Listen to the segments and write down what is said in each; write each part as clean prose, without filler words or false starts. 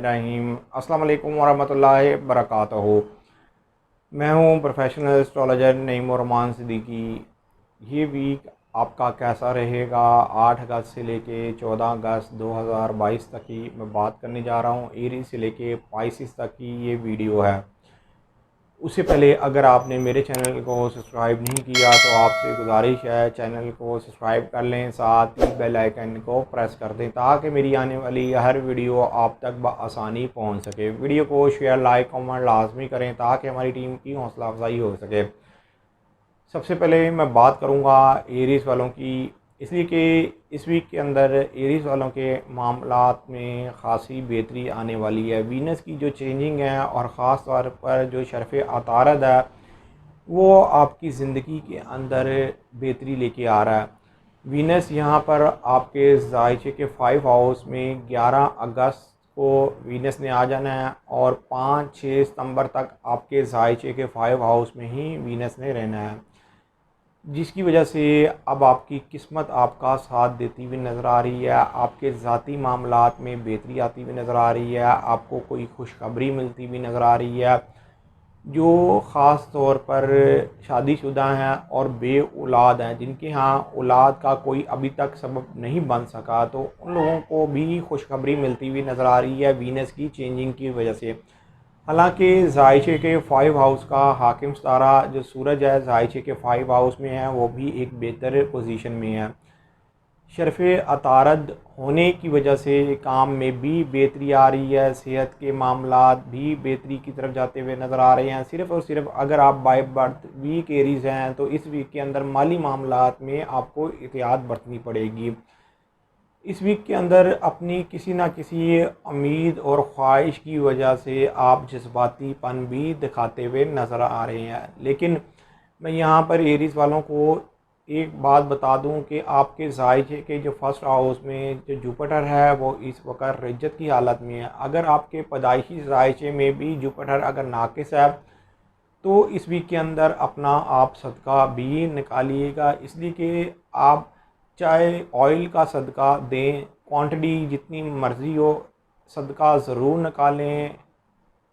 बिस्मिल्लाहिर्रहमानिर्रहीम। अस्सलाम वालेकुम वरहमतुल्लाहि वबरकातुहू। मैं हूँ प्रोफेशनल एस्ट्रोलॉजर नईम रहमान सिद्दीकी। ये वीक आपका कैसा रहेगा 8 अगस्त से लेके 14 अगस्त 2022 तक की मैं बात करने जा रहा हूँ। एरीज से लेके पाइसिस तक की ये वीडियो है। उससे पहले अगर आपने मेरे चैनल को सब्सक्राइब नहीं किया तो आपसे गुजारिश है चैनल को सब्सक्राइब कर लें, साथ ही बेल आइकन को प्रेस कर दें ताकि मेरी आने वाली हर वीडियो आप तक बआसानी पहुंच सके। वीडियो को शेयर लाइक कमेंट लाजमी करें ताकि हमारी टीम की हौसला अफजाई हो सके। सबसे पहले मैं बात करूंगा एरीज वालों की, इसलिए कि इस वीक के अंदर एरीज वालों के मामलात में ख़ासी बेहतरी आने वाली है। वीनस की जो चेंजिंग है और ख़ास तौर पर जो शरफ़ अतारद है वो आपकी ज़िंदगी के अंदर बेहतरी लेके आ रहा है। वीनस यहाँ पर आपके ज़ायचे के 5 हाउस में 11 अगस्त को वीनस ने आ जाना है और 5-6 सितंबर तक आपके ज़ायचे के 5 हाउस में ही वीनस ने रहना है, जिसकी वजह से अब आपकी किस्मत आपका साथ देती हुई नज़र आ रही है। आपके ज़ाती मामलात में बेहतरी आती हुई नज़र आ रही है। आपको कोई खुशखबरी मिलती हुई नज़र आ रही है। जो ख़ास तौर पर शादीशुदा हैं और बे औलाद हैं, जिनके यहाँ औलाद का कोई अभी तक सबब नहीं बन सका, तो उन लोगों को भी खुशखबरी मिलती हुई नज़र आ रही है वीनस की चेंजिंग की वजह से। हालांकि ज़ायचे के 5 हाउस का हाकिम सितारा जो सूरज है ज़ायचे के 5 हाउस में है, वो भी एक बेहतर पोजीशन में है। शरफ़ अतारद होने की वजह से काम में भी बेहतरी आ रही है। सेहत के मामलात भी बेहतरी की तरफ जाते हुए नज़र आ रहे हैं। सिर्फ़ और सिर्फ अगर आप बाय बर्थ वीक एरीज़ हैं तो इस वीक के अंदर माली मामलात में आपको एहतियात बरतनी पड़ेगी। इस वीक के अंदर अपनी किसी ना किसी उम्मीद और ख्वाहिश की वजह से आप जज्बातीपन भी दिखाते हुए नज़र आ रहे हैं। लेकिन मैं यहाँ पर एरीज़ वालों को एक बात बता दूं कि आपके ज़ायचे के जो फर्स्ट हाउस में जो जुपिटर है वो इस वक्त रिज्जत की हालत में है। अगर आपके पैदाइशी ज़ायचे में भी जुपिटर अगर नाकिस है तो इस वीक के अंदर अपना आप सदका भी निकालिएगा, इसलिए कि आप चाहे ऑयल का सदका दें, क्वांटिटी जितनी मर्ज़ी हो, सदका ज़रूर निकालें।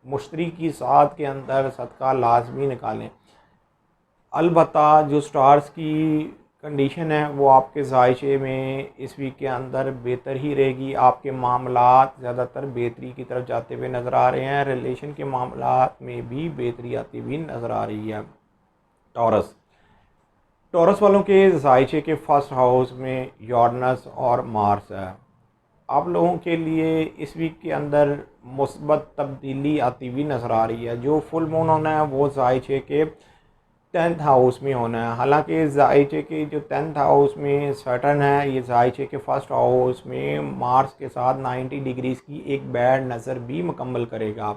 मुश्तरी की साथ के अंदर सदका लाजमी निकालें। अलबत्ता जो स्टार्स की कंडीशन है वो आपके ज़ायचे में इस वीक के अंदर बेहतर ही रहेगी। आपके मामलात ज़्यादातर बेहतरी की तरफ जाते हुए नज़र आ रहे हैं। रिलेशन के मामलात में भी बेहतरी आती हुई नज़र आ रही है। टॉरस टॉरस वालों के ज़ायचे के फर्स्ट हाउस में यूरेनस और मार्स है। आप लोगों के लिए इस वीक के अंदर मुस्बत तब्दीली आती हुई नज़र आ रही है। जो फुल मून होना है वो ज़ायचे के 10th हाउस में होना है। हालांकि ज़ायचे के जो 10th हाउस में सैटर्न है, ये ज़ायचे के फर्स्ट हाउस में मार्स के साथ 90 डिग्रीज़ की एक बैड नज़र भी मुकम्मल करेगा।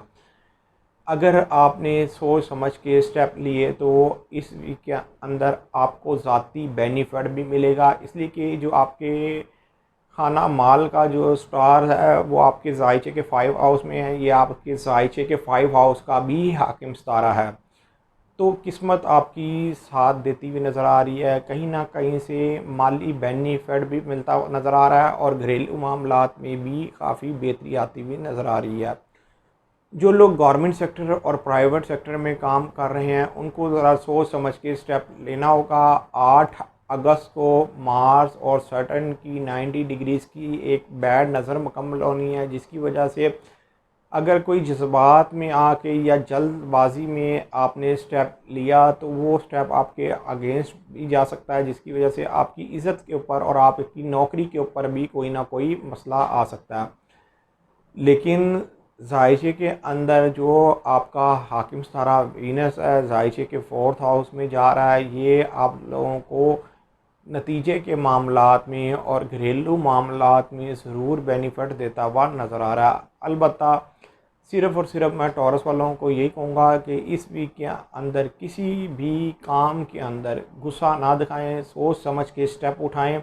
अगर आपने सोच समझ के स्टेप लिए तो इस वीक के अंदर आपको ज़ाती बेनिफिट भी मिलेगा, इसलिए कि जो आपके खाना माल का जो स्टार है वो आपके ज़ायचे के 5 हाउस में है। ये आपके ज़ायचे के 5 हाउस का भी हाकिम सितारा है। तो किस्मत आपकी साथ देती हुई नज़र आ रही है। कहीं ना कहीं से माली बेनिफिट भी मिलता हुआ नज़र आ रहा है और घरेलू मामलात में भी काफ़ी बेहतरी आती हुई नज़र आ रही है। जो लोग गवर्नमेंट सेक्टर और प्राइवेट सेक्टर में काम कर रहे हैं उनको ज़रा सोच समझ के स्टेप लेना होगा। 8 अगस्त को मार्स और सैटर्न की 90 डिग्रीज़ की एक बैड नज़र मुकम्मल होनी है, जिसकी वजह से अगर कोई जज्बात में आके या जल्दबाजी में आपने स्टेप लिया तो वो स्टेप आपके अगेंस्ट भी जा सकता है, जिसकी वजह से आपकी इज़्ज़त के ऊपर और आपकी नौकरी के ऊपर भी कोई ना कोई मसला आ सकता है। लेकिन ज़ायचे के अंदर जो आपका हाकिम सितारा वीनस है ज़ायचे के 4th हाउस में जा रहा है, ये आप लोगों को नतीजे के मामलात में और घरेलू मामलात में ज़रूर बेनिफिट देता हुआ नज़र आ रहा है। अलबत्ता सिर्फ़ और सिर्फ मैं टॉरस वालों को यही कहूँगा कि इस वीक के अंदर किसी भी काम के अंदर गुस्सा ना दिखाएं, सोच समझ के स्टेप उठाएं,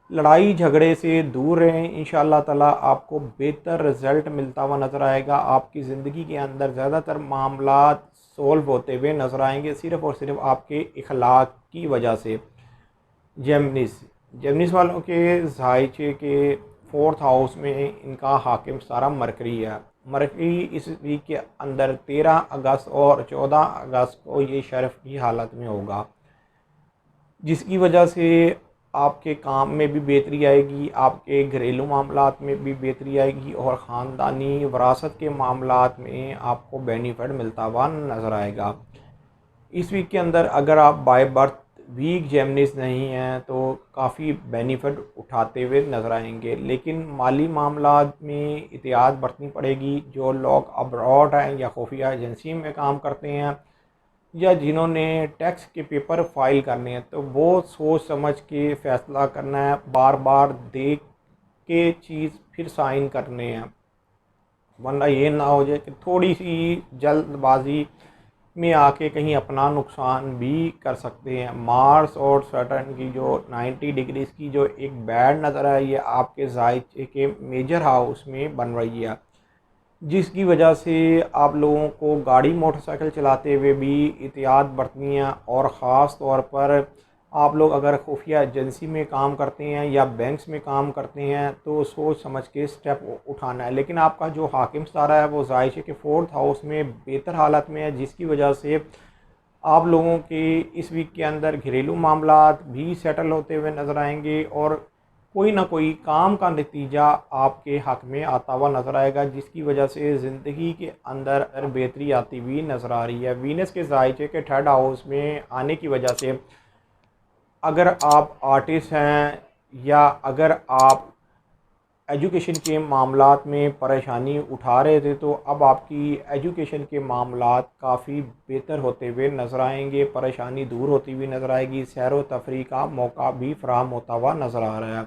लड़ाई झगड़े से दूर रहें। इंशाअल्लाह ताला आपको बेहतर रिज़ल्ट मिलता हुआ नज़र आएगा। आपकी ज़िंदगी के अंदर ज़्यादातर मामलात सॉल्व होते हुए नज़र आएंगे सिर्फ़ और सिर्फ आपके इखलाक की वजह से। जेमिनिस वालों के ज़ायचे के 4th हाउस में इनका हाकिम सितारा मरकरी है। मरकरी इस वीक के अंदर 13 अगस्त और 14 अगस्त को ये शर्फ की हालत में होगा, जिसकी वजह से आपके काम में भी बेहतरी आएगी, आपके घरेलू मामलात में भी बेहतरी आएगी और ख़ानदानी विरासत के मामलात में आपको बेनिफिट मिलता हुआ नज़र आएगा। इस वीक के अंदर अगर आप बाय बर्थ वीक जेमिनीज नहीं हैं तो काफ़ी बेनिफिट उठाते हुए नज़र आएंगे, लेकिन माली मामलात में एहतियात बरतनी पड़ेगी। जो लोग अब्रॉड हैं या खुफिया एजेंसी में काम करते हैं या जिन्होंने टैक्स के पेपर फाइल करने हैं, तो वो सोच समझ के फ़ैसला करना है, बार बार देख के चीज़ फिर साइन करने हैं, वरना ये ना हो जाए कि थोड़ी सी जल्दबाजी में आके कहीं अपना नुकसान भी कर सकते हैं। मार्स और सैटर्न की जो 90 डिग्रीज़ की जो एक बैड नज़र है, ये आपके जायचे के मेजर हाउस में बन रही है, जिसकी वजह से आप लोगों को गाड़ी मोटरसाइकिल चलाते हुए भी एहतियात बरतनी है। और ख़ास तौर पर आप लोग अगर खुफिया एजेंसी में काम करते हैं या बैंक्स में काम करते हैं तो सोच समझ के स्टेप उठाना है। लेकिन आपका जो हाकिम सितारा है वो जायशे के 4th हाउस में बेहतर हालत में है, जिसकी वजह से आप लोगों के इस वीक के अंदर घरेलू मामलात भी सेटल होते हुए नज़र आएंगे और कोई ना कोई काम का नतीजा आपके हक़ में आता हुआ नज़र आएगा, जिसकी वजह से ज़िंदगी के अंदर बेहतरी आती हुई नज़र आ रही है। वीनस के जायचे के 3rd हाउस में आने की वजह से अगर आप आर्टिस्ट हैं या अगर आप एजुकेशन के मामलात में परेशानी उठा रहे थे, तो अब आपकी एजुकेशन के मामलात काफ़ी बेहतर होते हुए नज़र आएंगे, परेशानी दूर होती हुई नज़र आएगी, सैर व तफरी का मौका भी फ़राहम होता हुआ नज़र आ रहा है।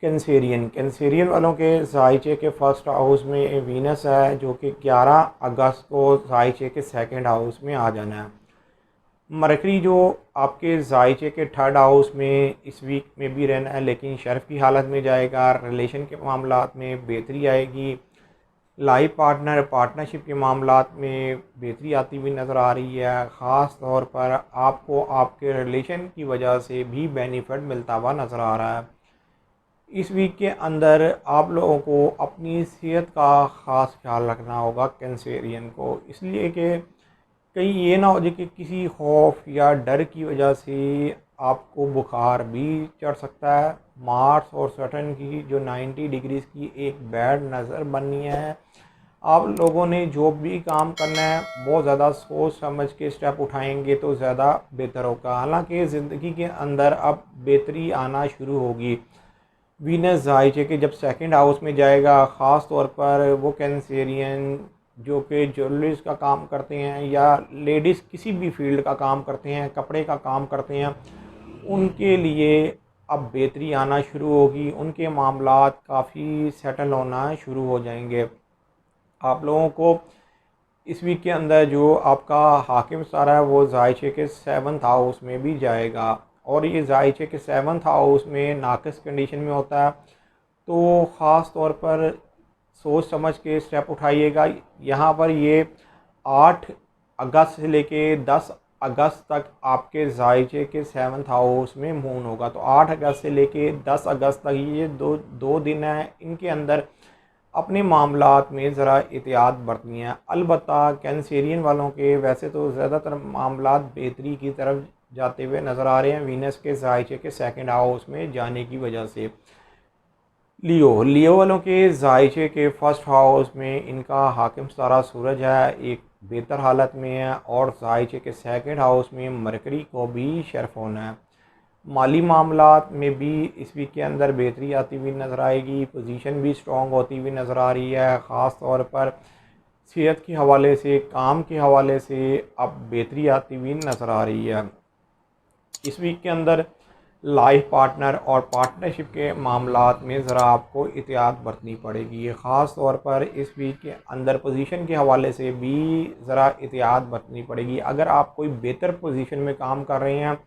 कैंसेरियन वालों के जायचे के 1st हाउस में वीनस है, जो कि 11 अगस्त को जायचे के 2nd हाउस में आ जाना है। मरकरी जो आपके जायचे के 3rd हाउस में इस वीक में भी रहना है, लेकिन शर्फ की हालत में जाएगा। रिलेशन के मामलात में बेहतरी आएगी, लाइफ पार्टनरशिप के मामलात में बेहतरी आती हुई नज़र आ रही है। ख़ास तौर पर आपको आपके रिलेशन की वजह से भी बेनिफिट मिलता हुआ नज़र आ रहा है। इस वीक के अंदर आप लोगों को अपनी सेहत का ख़ास ख्याल रखना होगा कैंसेरियन को, इसलिए कि कहीं ये ना हो जाए कि किसी खौफ या डर की वजह से आपको बुखार भी चढ़ सकता है। मार्स और सैटर्न की जो 90 डिग्रीज़ की एक बैड नज़र बननी है। आप लोगों ने जो भी काम करना है बहुत ज़्यादा सोच समझ के स्टेप उठाएंगे तो ज़्यादा बेहतर होगा। हालांकि ज़िंदगी के अंदर अब बेहतरी आना शुरू होगी। वीनस जायचे के जब 2nd हाउस में जाएगा, ख़ास तौर पर वो कैंसेरियन जो कि ज्वेलरीज का काम करते हैं या लेडीज़ किसी भी फील्ड का काम करते हैं, कपड़े का काम करते हैं, उनके लिए अब बेहतरी आना शुरू होगी, उनके मामलात काफ़ी सेटल होना शुरू हो जाएंगे। आप लोगों को इस वीक के अंदर जो आपका हाकिम सितारा है वो जायचे के 7th हाउस में भी जाएगा, और ये जायचे के 7th हाउस में नाक़िस कंडीशन में होता है, तो ख़ास तौर पर सोच समझ के स्टेप उठाइएगा। यहाँ पर ये 8 अगस्त से लेके 10 अगस्त तक आपके जायचे के 7th हाउस में मून होगा, तो 8 अगस्त से लेके 10 अगस्त तक ये दो दिन हैं, इनके अंदर अपने मामलात में ज़रा एहतियात बरतनी है। अलबत्ता कैंसेरियन वालों के वैसे तो ज़्यादातर मामलात बेहतरी की तरफ जाते हुए नज़र आ रहे हैं वीनस के जायचे के 2nd हाउस में जाने की वजह से। लियो वालों के जायचे के 1st हाउस में इनका हाकिम सितारा सूरज है, एक बेहतर हालत में है, और जायचे के 2nd हाउस में मरकरी को भी शर्फ होना है। माली मामलात में भी इस वीक के अंदर बेहतरी आती हुई नज़र आएगी, पोजीशन भी स्ट्रॉन्ग होती हुई नज़र आ रही है। ख़ास तौर पर सेहत के हवाले से, काम के हवाले से अब बेहतरी आती हुई नज़र आ रही है। इस वीक के अंदर लाइफ पार्टनर और पार्टनरशिप के मामलात में ज़रा आपको एहतियात बरतनी पड़ेगी। ख़ास तौर पर इस वीक के अंदर पोजीशन के हवाले से भी ज़रा एहतियात बरतनी पड़ेगी। अगर आप कोई बेहतर पोजीशन में काम कर रहे हैं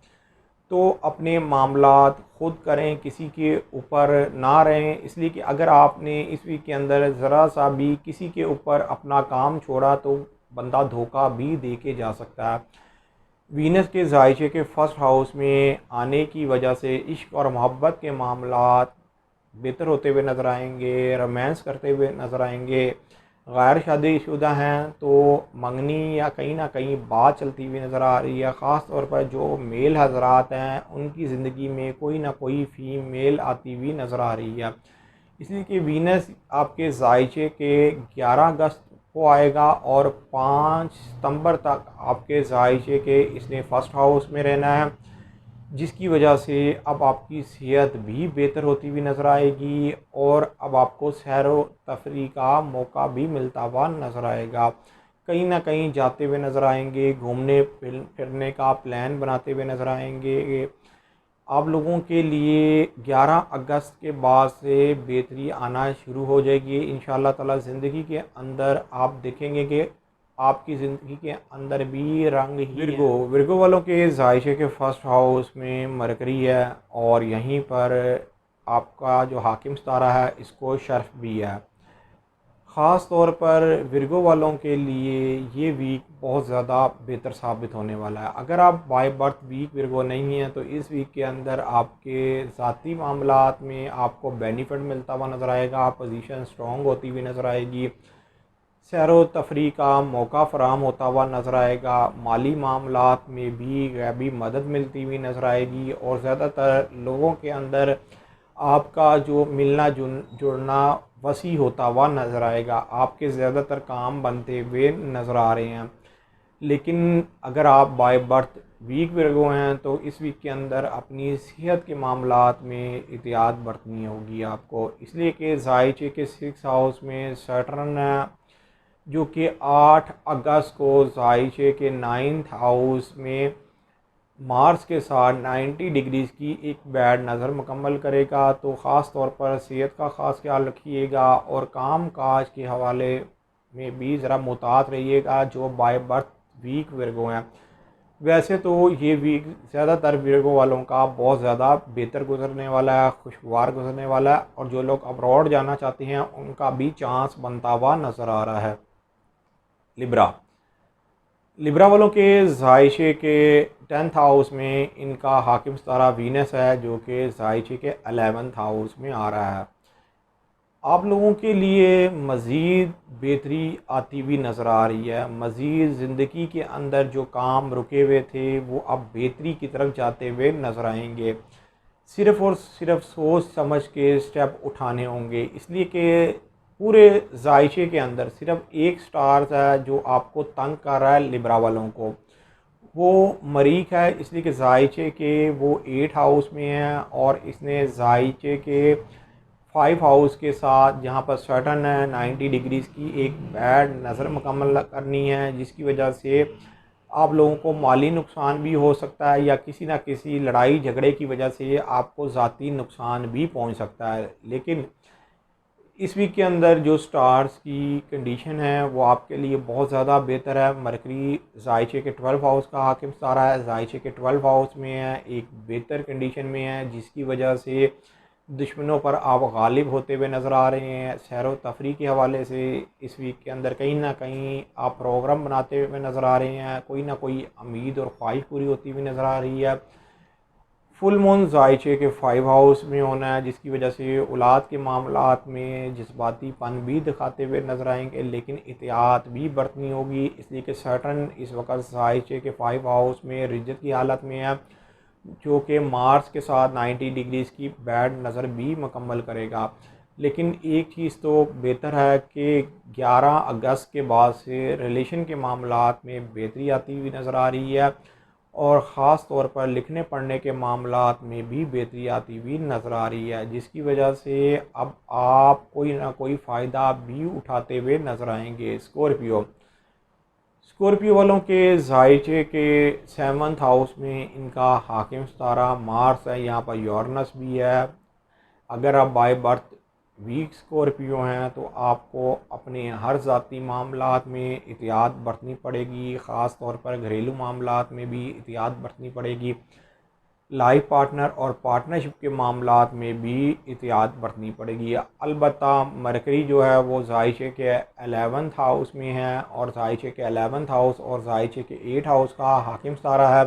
तो अपने मामलात ख़ुद करें, किसी के ऊपर ना रहें, इसलिए कि अगर आपने इस वीक के अंदर ज़रा सा भी किसी के ऊपर अपना काम छोड़ा तो बंदा धोखा भी दे के जा सकता है। वीनस के जायचे के 1st हाउस में आने की वजह से इश्क और मोहब्बत के मामलात बेहतर होते हुए नज़र आएंगे, रोमांस करते हुए नज़र आएंगे। गैर शादीशुदा हैं तो मंगनी या कहीं ना कहीं बात चलती हुई नज़र आ रही है। ख़ास तौर पर जो मेल हजरात हैं उनकी ज़िंदगी में कोई ना कोई फ़ीमेल आती हुई नज़र आ रही है। इसलिए कि वीनस आपके जायचे के 11 अगस्त को आएगा और 5 सितंबर तक आपके जायचे के इसने फर्स्ट हाउस में रहना है, जिसकी वजह से अब आपकी सेहत भी बेहतर होती हुई नज़र आएगी और अब आपको सैर व तफरी का मौका भी मिलता हुआ नज़र आएगा। कहीं ना कहीं जाते हुए नज़र आएंगे, घूमने फिरने का प्लान बनाते हुए नज़र आएंगे। आप लोगों के लिए 11 अगस्त के बाद से बेहतरी आना शुरू हो जाएगी इंशाअल्लाह ताला। ज़िंदगी के अंदर आप देखेंगे कि आपकी ज़िंदगी के अंदर भी रंग ही विरगो वालों के जायशे के फर्स्ट हाउस में मरकरी है और यहीं पर आपका जो हाकिम सितारा है इसको शर्फ भी है। ख़ास तौर पर विरगो वालों के लिए ये वीक बहुत ज़्यादा बेहतर साबित होने वाला है। अगर आप बाय बर्थ वीक विरगो नहीं हैं तो इस वीक के अंदर आपके ज़ाती मामलात में आपको बेनिफिट मिलता हुआ नज़र आएगा, पोजीशन स्ट्रॉन्ग होती हुई नज़र आएगी, सैर व तफरी का मौका फ़राहम होता हुआ नज़र आएगा, माली मामलात में भी गैबी मदद मिलती हुई नज़र आएगी और ज़्यादातर लोगों के अंदर आपका जो मिलना जुड़ना वसी होता हुआ नज़र आएगा। आपके ज़्यादातर काम बनते हुए नज़र आ रहे हैं। लेकिन अगर आप बाय बर्थ वीक विरगो हैं तो इस वीक के अंदर अपनी सेहत के मामलात में एहतियात बरतनी होगी आपको, इसलिए कि जायचे के 6 हाउस में सैटर्न है जो कि 8 अगस्त को जायचे के 9th हाउस में मार्स के साथ 90 डिग्रीज़ की एक बैड नज़र मुकम्मल करेगा। तो ख़ास तौर पर सेहत का ख़ास ख्याल रखिएगा और काम काज के हवाले में भी ज़रा मुहतात रहिएगा जो बाय बर्थ वीक विरगो हैं। वैसे तो ये वीक ज़्यादातर विरगो वालों का बहुत ज़्यादा बेहतर गुजरने वाला है, खुशगवार गुजरने वाला है और जो लोग अब्रॉड जाना चाहते हैं उनका भी चांस बनता हुआ नज़र आ रहा है। लिब्रा वालों के जायशे के 10th हाउस में इनका हाकिम सितारा वीनस है जो कि जायशे के 11th हाउस में आ रहा है। आप लोगों के लिए मज़ीद बेहतरी आती हुई नज़र आ रही है। मज़ीद ज़िंदगी के अंदर जो काम रुके हुए थे वो अब बेहतरी की तरफ जाते हुए नज़र आएंगे। सिर्फ़ और सिर्फ सोच समझ के स्टेप उठाने होंगे, इसलिए कि पूरे जायशे के अंदर सिर्फ एक स्टार है जो आपको तंग कर रहा है लिब्रा वालों को, वो मरीख है। इसलिए कि जायशे के वो 8 हाउस में है और इसने जायशे के 5 हाउस के साथ जहाँ पर सैटर्न है 90 डिग्रीज़ की एक बैड नज़र मुकम्मल करनी है, जिसकी वजह से आप लोगों को माली नुकसान भी हो सकता है या किसी न किसी लड़ाई झगड़े की वजह से आपको ज़ाती नुकसान भी पहुंच सकता है। लेकिन इस वीक के अंदर जो स्टार्स की कंडीशन है वो आपके लिए बहुत ज़्यादा बेहतर है। मरकरी जायचे के 12 हाउस का हाकिम सितारा है, जायचे के 12 हाउस में है, एक बेहतर कंडीशन में है, जिसकी वजह से दुश्मनों पर आप गालिब होते हुए नज़र आ रहे हैं। सैर व तफरी के हवाले से इस वीक के अंदर कहीं ना कहीं आप प्रोग्राम बनाते हुए नज़र आ रहे हैं, कोई ना कोई उम्मीद और ख्वाहिश पूरी होती हुई नज़र आ रही है। फुल मून जायचे के 5 हाउस में होना है, जिसकी वजह से औलाद के मामलात में जज्बातीपन भी दिखाते हुए नज़र आएंगे, लेकिन एहतियात भी बरतनी होगी। इसलिए कि सैटर्न इस वक्त जायचे के 5 हाउस में रिजत की हालत में है जो कि मार्स के साथ 90 डिग्रीज़ की बैड नज़र भी मुकम्मल करेगा। लेकिन एक चीज़ तो बेहतर है कि 11 अगस्त के बाद से रिलेशन के मामलात में बेहतरी आती हुई नज़र आ रही है और ख़ास तौर पर लिखने पढ़ने के मामलात में भी बेहतरी आती हुई नज़र आ रही है, जिसकी वजह से अब आप कोई ना कोई फ़ायदा भी उठाते हुए नज़र आएंगे। स्कॉर्पियो वालों के जायचे के 7th हाउस में इनका हाकिम सितारा मार्स है, यहाँ पर यूरेनस भी है। अगर आप बाय बर्थ वीक स्कॉर्पियो हैं तो आपको अपने हर ज़ाती मामलात में एहतियात बरतनी पड़ेगी, ख़ास तौर पर घरेलू मामलात में भी एहतियात बरतनी पड़ेगी। लाइफ पार्टनर और पार्टनरशिप के मामलात में भी एहतियात बरतनी पड़ेगी। अलबत्ता मरकरी जो है वो जायशे के 11th हाउस में है और जायशे के 11th हाउस और जायशे के 8 हाउस का हाकिम सितारा है।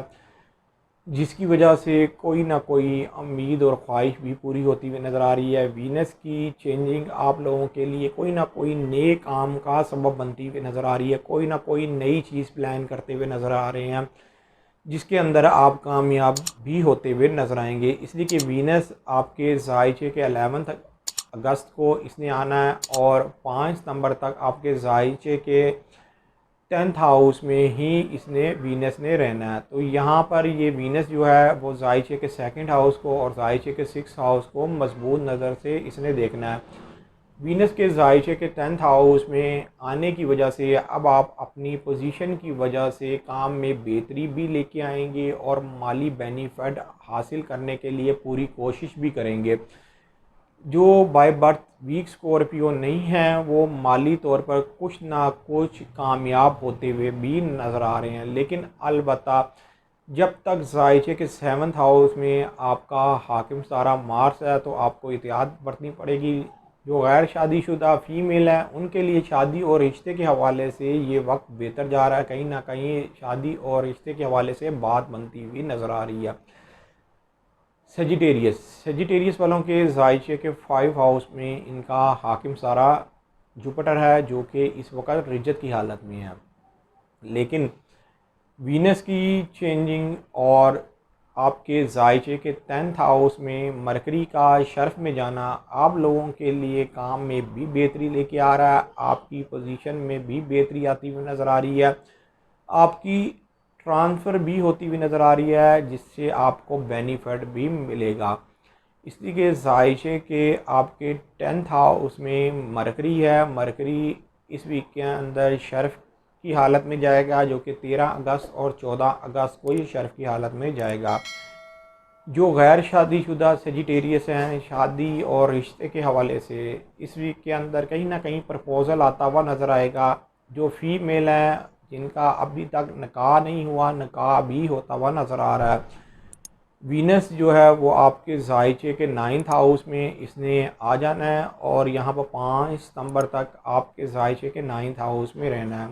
जिसकी वजह से कोई ना कोई उम्मीद और ख्वाहिश भी पूरी होती हुई नज़र आ रही है। वीनस की चेंजिंग आप लोगों के लिए कोई ना कोई नए काम का सबब बनती हुई नज़र आ रही है, कोई ना कोई नई चीज़ प्लान करते हुए नज़र आ रहे हैं जिसके अंदर आप कामयाब भी होते हुए नज़र आएंगे। इसलिए कि वीनस आपके ज़ायचे के 11 अगस्त को इसने आना है और 5 सितंबर तक आपके ज़ायचे के 10th हाउस में ही इसने वीनस ने रहना है। तो यहाँ पर ये वीनस जो है वो ज़ायचे के 2nd हाउस को और ज़ायचे के 6th हाउस को मजबूत नज़र से इसने देखना है। वीनस के ज़ायचे के 10th हाउस में आने की वजह से अब आप अपनी पोजीशन की वजह से काम में बेहतरी भी लेके आएंगे और माली बेनिफिट हासिल करने के लिए पूरी कोशिश भी करेंगे। जो बाय बर्थ वीक स्कॉर्पियो नहीं हैं वो माली तौर पर कुछ ना कुछ कामयाब होते हुए भी नज़र आ रहे हैं, लेकिन अलबत्ता जब तक ज़ायचे के 7th हाउस में आपका हाकिम सारा मार्स है तो आपको एहतियात बरतनी पड़ेगी। जो गैर शादीशुदा फ़ीमेल है उनके लिए शादी और रिश्ते के हवाले से ये वक्त बेहतर जा रहा है, कहीं ना कहीं शादी और रिश्ते के हवाले से बात बनती हुई नज़र आ रही है। सेजिटेरियस वालों के ज़ायचे के 5 हाउस में इनका हाकिम सारा जुपिटर है जो कि इस वक्त रिज्जत की हालत में है, लेकिन वीनस की चेंजिंग और आपके ज़ायचे के 10th हाउस में मरकरी का शर्फ में जाना आप लोगों के लिए काम में भी बेहतरी लेके आ रहा है, आपकी पोजीशन में भी बेहतरी आती हुई नज़र आ रही है, आपकी ट्रांसफ़र भी होती हुई नज़र आ रही है जिससे आपको बेनिफिट भी मिलेगा। इसलिए कि ज़ायचे के आपके 10th हाउस में मरकरी है, मरकरी इस वीक के अंदर शर्फ की हालत में जाएगा जो कि 13 अगस्त और 14 अगस्त को ये शर्फ की हालत में जाएगा। जो गैर शादीशुदा सेजिटेरियस हैं शादी और रिश्ते के हवाले से इस वीक के अंदर कहीं ना कहीं प्रपोज़ल आता हुआ नज़र आएगा। जो फीमेल हैं जिनका अभी तक निकाह नहीं हुआ, निकाह भी होता हुआ नज़र आ रहा है। वीनस जो है वो आपके ज़ायचे के 9th हाउस में इसने आ जाना है और यहाँ पर 5 सितंबर तक आपके ज़ायचे के 9th हाउस में रहना है।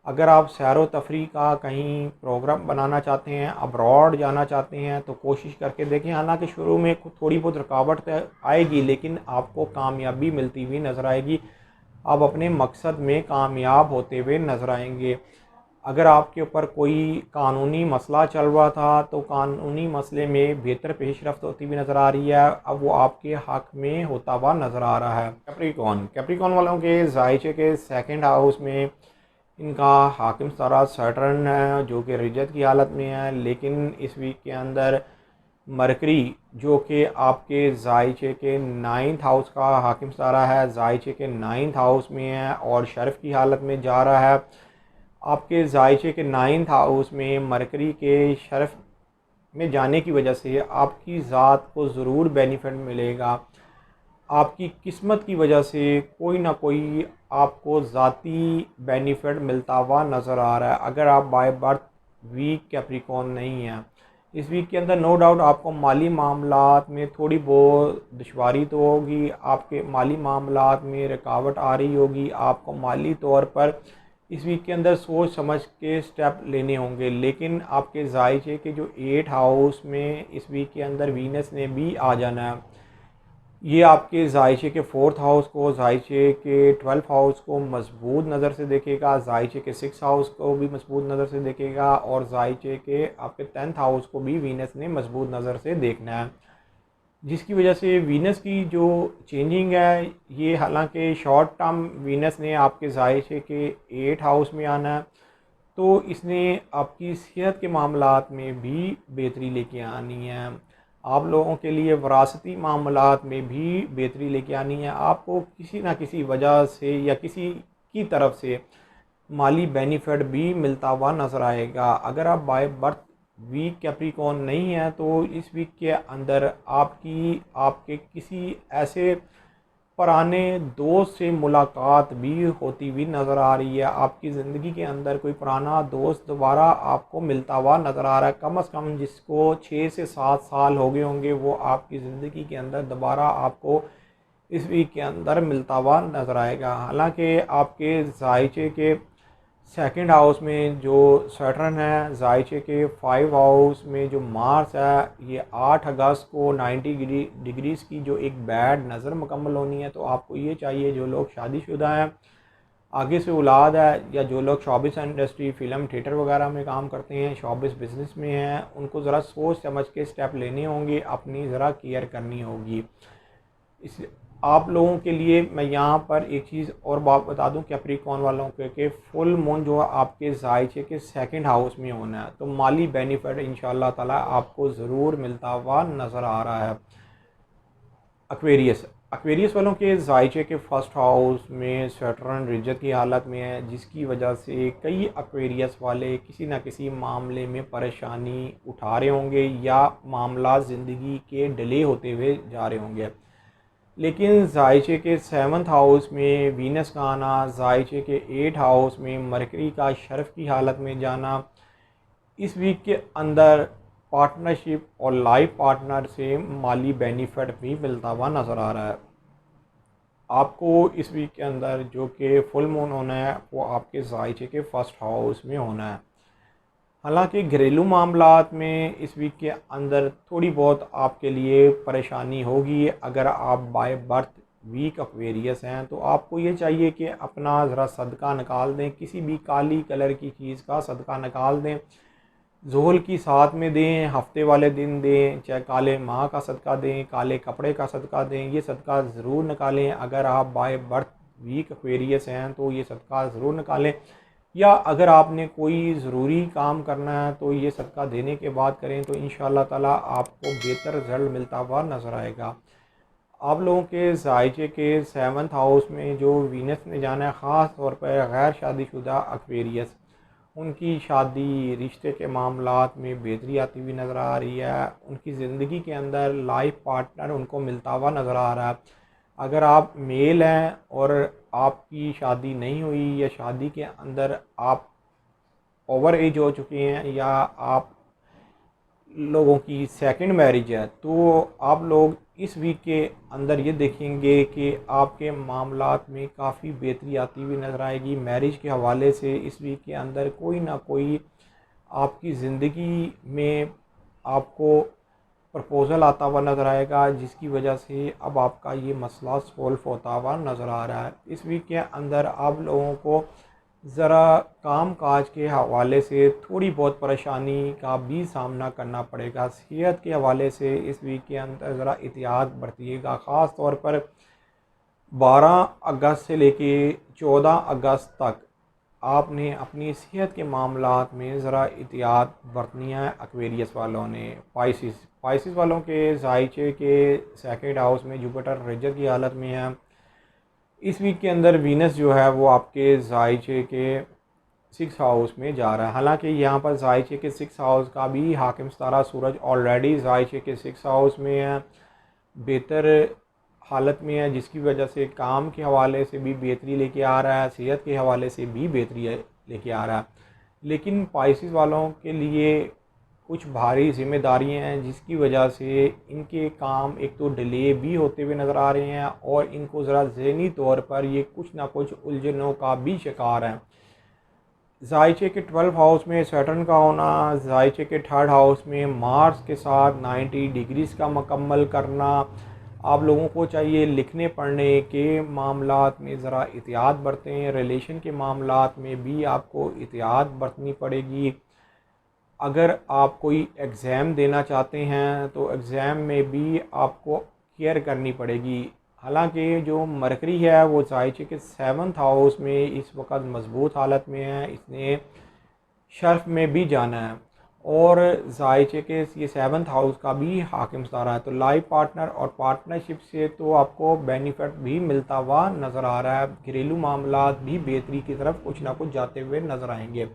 अगर आप सैर व तफरी का कहीं प्रोग्राम बनाना चाहते हैं, अब्रॉड जाना चाहते हैं तो कोशिश करके देखें। हालांकि शुरू में थोड़ी बहुत रुकावट तो आएगी लेकिन आपको कामयाबी मिलती हुई नज़र आएगी, आप अपने मकसद में कामयाब होते हुए नज़र आएंगे। अगर आपके ऊपर कोई कानूनी मसला चल रहा था तो कानूनी मसले में बेहतर पेशरफ्त होती हुई नज़र आ रही है, अब वो आपके हक़ में होता हुआ नज़र आ रहा है। कैप्रिकॉन वालों के ज़ायचे के 2nd हाउस में इनका हाकिम सारा सैटर्न है जो कि रिजत की हालत में है, लेकिन इस वीक के अंदर मरकरी जो कि आपके ज़ायचे के 9th हाउस का हाकिम सारा है, ज़ायचे के 9th हाउस में है और शर्फ की हालत में जा रहा है। आपके ज़ायचे के 9th हाउस में मरकरी के शर्फ में जाने की वजह से आपकी ज़ात को ज़रूर बेनिफिट मिलेगा। आपकी किस्मत की वजह से कोई ना कोई आपको ज़ाती बेनिफिट मिलता हुआ नज़र आ रहा है। अगर आप बाय बर्थ वीक कैप्रिकॉन नहीं हैं, इस वीक के अंदर नो डाउट आपको माली मामलात में थोड़ी बहुत दुश्वारी तो होगी, आपके माली मामलात में रुकावट आ रही होगी, आपको माली तौर पर इस वीक के अंदर सोच समझ के स्टेप लेने होंगे। लेकिन आपके ज़ायचे के जो 8 हाउस में इस वीक के अंदर वीनस ने भी आ जाना है, ये आपके ज़ायचे के 4th हाउस को, ज़ायचे के 12th हाउस को मजबूत नज़र से देखेगा, ज़ायचे के 6th हाउस को भी मजबूत नज़र से देखेगा और ज़ायचे के आपके 10th हाउस को भी वीनस ने मजबूत नज़र से देखना है। जिसकी वजह से वीनस की जो चेंजिंग है ये हालांकि शॉर्ट टर्म वीनस ने आपके ज़ायचे के 8 हाउस में आना है तो इसने आपकी सेहत के मामलात में भी बेहतरी लेके आनी है, आप लोगों के लिए वरासती मामलात में भी बेहतरी लेके आनी है। आपको किसी ना किसी वजह से या किसी की तरफ से माली बेनिफिट भी मिलता हुआ नज़र आएगा। अगर आप बाय बर्थ वीक कैप्रिकॉन नहीं है तो इस वीक के अंदर आपके किसी ऐसे पुराने दोस्त से मुलाकात भी होती हुई नज़र आ रही है। आपकी ज़िंदगी के अंदर कोई पुराना दोस्त दोबारा आपको मिलता हुआ नज़र आ रहा है, कम से कम जिसको 6 से 7 साल हो गए होंगे वो आपकी ज़िंदगी के अंदर दोबारा आपको इस वीक के अंदर मिलता हुआ नज़र आएगा। हालांकि आपके ज़ायचे के सेकंड हाउस में जो सैटर्न है, जायचे के 5 हाउस में जो मार्स है, ये 8 अगस्त को 90 डिग्रीज़ की जो एक बैड नज़र मुकम्मल होनी है। तो आपको ये चाहिए, जो लोग शादीशुदा हैं, आगे से औलाद है, या जो लोग शोबिस इंडस्ट्री, फ़िल्म थिएटर वगैरह में काम करते हैं, शोबिस बिज़नेस में हैं, उनको ज़रा सोच समझ के स्टेप लेने होंगे, अपनी ज़रा केयर करनी होगी। इस आप लोगों के लिए मैं यहाँ पर एक चीज़ और बात बता दूँ, कैप्रिकॉर्न वालों के कि फुल मून जो है आपके जायचे के सेकंड हाउस में होना है, तो माली बेनिफिट इंशाल्लाह ताला आपको ज़रूर मिलता हुआ नज़र आ रहा है। एक्वेरियस एक्वेरियस वालों के जायचे के फर्स्ट हाउस में सैटर्न रिजत की हालत में है, जिसकी वजह से कई एक्वेरियस वाले किसी न किसी मामले में परेशानी उठा रहे होंगे, या मामला ज़िंदगी के डिले होते हुए जा रहे होंगे। लेकिन जायचे के 7th हाउस में वीनस का आना, जायचे के 8 हाउस में मरकरी का शर्फ की हालत में जाना, इस वीक के अंदर पार्टनरशिप और लाइफ पार्टनर से माली बेनिफिट भी मिलता हुआ नज़र आ रहा है। आपको इस वीक के अंदर जो कि फुल मून होना है, वो आपके जायचे के फर्स्ट हाउस में होना है। हालांकि घरेलू मामलात में इस वीक के अंदर थोड़ी बहुत आपके लिए परेशानी होगी। अगर आप बाय बर्थ वीक एक्वेरियस हैं, तो आपको ये चाहिए कि अपना ज़रा सदका निकाल दें, किसी भी काली कलर की चीज़ का सदका निकाल दें। ज़ोहल की साथ में दें, हफ्ते वाले दिन दें, चाहे काले माह का सदका दें, काले कपड़े का सदका दें, ये सदका ज़रूर निकालें। अगर आप बाय बर्थ वीक एक्वेरियस हैं, तो ये सदका ज़रूर निकालें। या अगर आपने कोई ज़रूरी काम करना है, तो ये सदका देने के बाद करें, तो इंशाअल्लाह ताला आपको बेहतर रिज़ल्ट मिलता हुआ नज़र आएगा। आप लोगों के जायचे के 7th हाउस में जो वीनस ने जाना है, ख़ास तौर पर गैर शादीशुदा एक्वेरियस, उनकी शादी, रिश्ते के मामलात में बेहतरी आती हुई नज़र आ रही है। उनकी ज़िंदगी के अंदर लाइफ पार्टनर उनको मिलता हुआ नज़र आ रहा है। अगर आप मेल हैं और आपकी शादी नहीं हुई, या शादी के अंदर आप ओवर एज हो चुके हैं, या आप लोगों की सेकंड मैरिज है, तो आप लोग इस वीक के अंदर ये देखेंगे कि आपके मामलात में काफ़ी बेहतरी आती हुई नज़र आएगी। मैरिज के हवाले से इस वीक के अंदर कोई ना कोई आपकी ज़िंदगी में आपको प्रपोज़ल आता हुआ नज़र आएगा, जिसकी वजह से अब आपका ये मसला सॉल्व होता हुआ नज़र आ रहा है। इस वीक के अंदर आप लोगों को ज़रा काम काज के हवाले से थोड़ी बहुत परेशानी का भी सामना करना पड़ेगा। सेहत के हवाले से इस वीक के अंदर ज़रा एहतियात बरतिएगा। ख़ास तौर पर 12 अगस्त से लेके 14 अगस्त तक आपने अपनी सेहत के मामलात में ज़रा एहतियात बरतनी है। एक्वेरियस वालों ने, पाइसिस वालों के जायचे के सेकंड हाउस में जुपिटर रिजत की हालत में है। इस वीक के अंदर वीनस जो है वो आपके जायचे के 6 हाउस में जा रहा है। हालांकि यहाँ पर जायचे के 6 हाउस का भी हाकिम सितारा सूरज ऑलरेडी जायचे के 6 हाउस में है, बेहतर हालत में है, जिसकी वजह से काम के हवाले से भी बेहतरी लेके आ रहा है, सेहत के हवाले से भी बेहतरी लेके आ रहा है। लेकिन पाइसिस वालों के लिए कुछ भारी जिम्मेदारियां हैं, जिसकी वजह से इनके काम एक तो डिले भी होते हुए नज़र आ रहे हैं, और इनको ज़रा ज़हनी तौर पर ये कुछ ना कुछ उलझनों का भी शिकार हैं। जायचे के 12 हाउस में सैटर्न का होना, जायचे के 3rd हाउस में मार्स के साथ 90 डिग्रीज़ का मुकम्मल करना, आप लोगों को चाहिए लिखने पढ़ने के मामलात में ज़रा एहतियात बरतें। रिलेशन के मामलात में भी आपको एहतियात बरतनी पड़ेगी। अगर आप कोई एग्ज़ाम देना चाहते हैं, तो एग्ज़ाम में भी आपको केयर करनी पड़ेगी। हालांकि जो मरकरी है वो जायचे के 7th हाउस में इस वक्त मज़बूत हालत में है, इसने शर्फ में भी जाना है, और जायचे के ये 7th हाउस का भी हाकिम सितारा है। तो लाइफ पार्टनर और पार्टनरशिप से तो आपको बेनिफिट भी मिलता हुआ नज़र आ रहा है। घरेलू मामलात भी बेहतरी की तरफ कुछ ना कुछ जाते हुए नज़र आएंगे।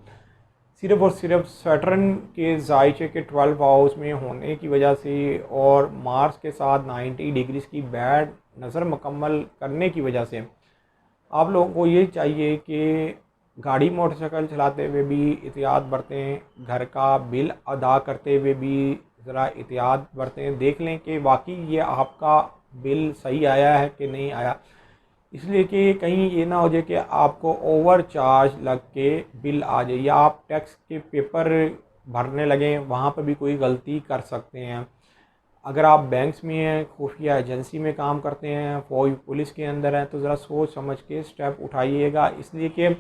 सिर्फ़ और सिर्फ सैटर्न के जायचे के 12 हाउस में होने की वजह से, और मार्स के साथ 90 डिग्रीज़ की बैड नज़र मुकम्मल करने की वजह से, आप लोगों को ये चाहिए कि गाड़ी मोटरसाइकिल चलाते हुए भी एहतियात बरतें, घर का बिल अदा करते हुए भी ज़रा एहतियात बरतें। देख लें कि वाकई ये आपका बिल सही आया है कि नहीं आया। इसलिए कि कहीं ये ना हो जाए कि आपको ओवर चार्ज लग के बिल आ जाए, या आप टैक्स के पेपर भरने लगें, वहाँ पर भी कोई गलती कर सकते हैं। अगर आप बैंक्स में हैं, खुफिया एजेंसी में काम करते हैं, फौज पुलिस के अंदर हैं, तो ज़रा सोच समझ के स्टेप उठाइएगा। इसलिए कि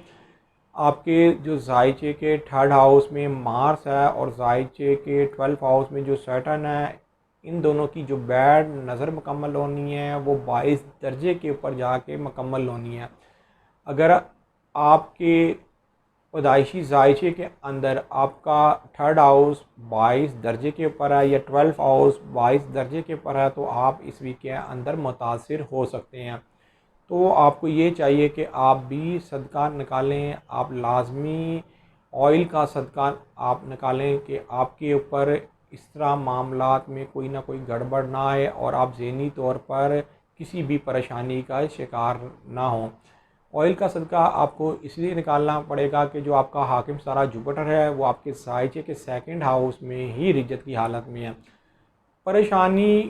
आपके जो जायचे के थर्ड हाउस में मार्स है और जायचे के 12th हाउस में जो सैटर्न है, इन दोनों की जो बैड नज़र मुकम्मल होनी है वो 22 दर्जे के ऊपर जाके मुकम्मल होनी है। अगर आपके पैदाइशी जायचे के अंदर आपका थर्ड हाउस 22 दर्जे के ऊपर है या 12th हाउस 22 दर्जे के ऊपर है, तो आप इस वीक के अंदर मुतासिर हो सकते हैं। तो आपको ये चाहिए कि आप भी सदका निकालें, आप लाजमी ऑयल का सदका आप निकालें कि आपके ऊपर इस तरह मामलात में कोई ना कोई गड़बड़ ना आए और आप ज़हनी तौर पर किसी भी परेशानी का शिकार ना हो। ऑयल का सदका आपको इसलिए निकालना पड़ेगा कि जो आपका हाकिम सारा जुपिटर है वो आपके साइचे के सेकंड हाउस में ही रिजत की हालत में है। परेशानी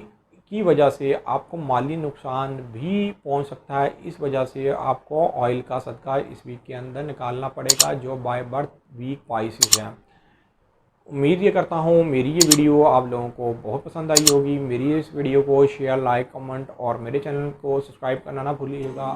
की वजह से आपको माली नुकसान भी पहुंच सकता है। इस वजह से आपको ऑयल का सदका इस वीक के अंदर निकालना पड़ेगा जो बाय बर्थ वीक पाइसिस है। उम्मीद ये करता हूँ मेरी ये वीडियो आप लोगों को बहुत पसंद आई होगी। मेरी इस वीडियो को शेयर, लाइक, कमेंट और मेरे चैनल को सब्सक्राइब करना ना भूलिएगा।